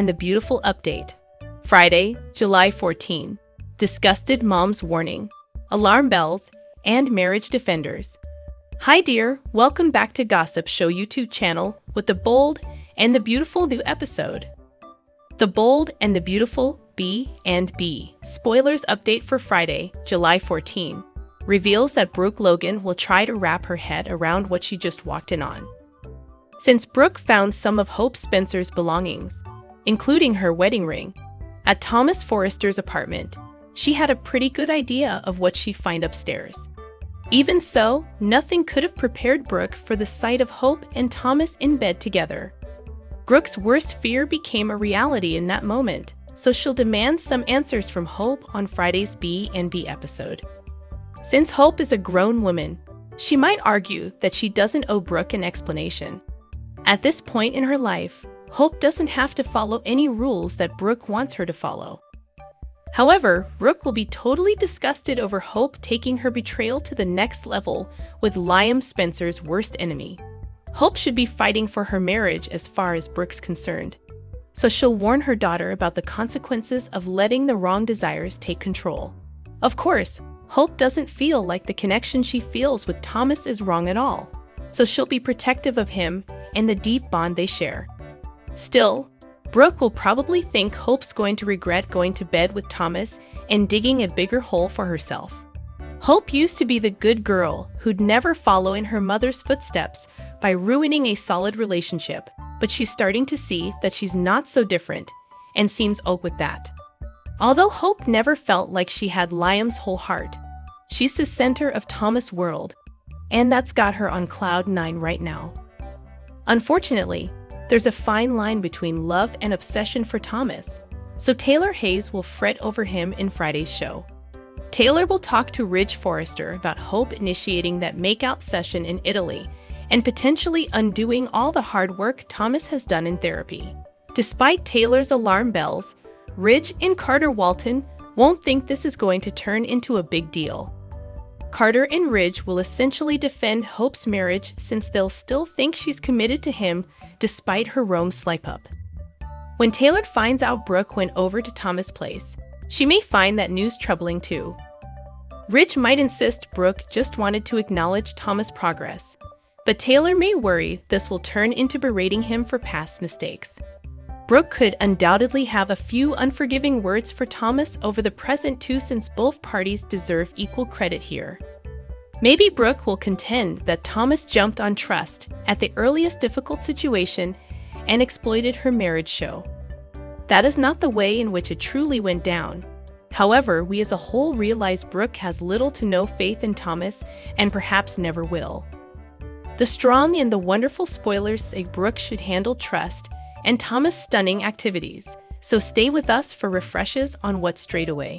and the Beautiful update. Friday, July 14. Disgusted mom's warning, alarm bells, and marriage defenders. Hi dear, welcome back to Gossip Show YouTube channel with the bold and the beautiful new episode. The Bold and the Beautiful B&B spoilers update for Friday, July 14, reveals that Brooke Logan will try to wrap her head around what she just walked in on. Since Brooke found some of Hope Spencer's belongings, including her wedding ring, at Thomas Forrester's apartment, she had a pretty good idea of what she'd find upstairs. Even so, nothing could have prepared Brooke for the sight of Hope and Thomas in bed together. Brooke's worst fear became a reality in that moment, so she'll demand some answers from Hope on Friday's B&B episode. Since Hope is a grown woman, she might argue that she doesn't owe Brooke an explanation. At this point in her life, Hope doesn't have to follow any rules that Brooke wants her to follow. However, Brooke will be totally disgusted over Hope taking her betrayal to the next level with Liam Spencer's worst enemy. Hope should be fighting for her marriage as far as Brooke's concerned, so she'll warn her daughter about the consequences of letting the wrong desires take control. Of course, Hope doesn't feel like the connection she feels with Thomas is wrong at all, so she'll be protective of him and the deep bond they share. Still, Brooke will probably think Hope's going to regret going to bed with Thomas and digging a bigger hole for herself. Hope used to be the good girl who'd never follow in her mother's footsteps by ruining a solid relationship, but she's starting to see that she's not so different and seems okay with that. Although Hope never felt like she had Liam's whole heart, she's the center of Thomas' world, and that's got her on cloud 9 right now. Unfortunately, there's a fine line between love and obsession for Thomas, so Taylor Hayes will fret over him in Friday's show. Taylor will talk to Ridge Forrester about Hope initiating that makeout session in Italy and potentially undoing all the hard work Thomas has done in therapy. Despite Taylor's alarm bells, Ridge and Carter Walton won't think this is going to turn into a big deal. Carter and Ridge will essentially defend Hope's marriage since they'll still think she's committed to him despite her Rome slip-up. When Taylor finds out Brooke went over to Thomas' place, she may find that news troubling too. Ridge might insist Brooke just wanted to acknowledge Thomas' progress, but Taylor may worry this will turn into berating him for past mistakes. Brooke could undoubtedly have a few unforgiving words for Thomas over the present too, since both parties deserve equal credit here. Maybe Brooke will contend that Thomas jumped on trust at the earliest difficult situation and exploited her marriage show. That is not the way in which it truly went down. However, we as a whole realize Brooke has little to no faith in Thomas and perhaps never will. The strong and the wonderful spoilers say Brooke should handle trust and Thomas' stunning activities, so stay with us for refreshes on what's straight away.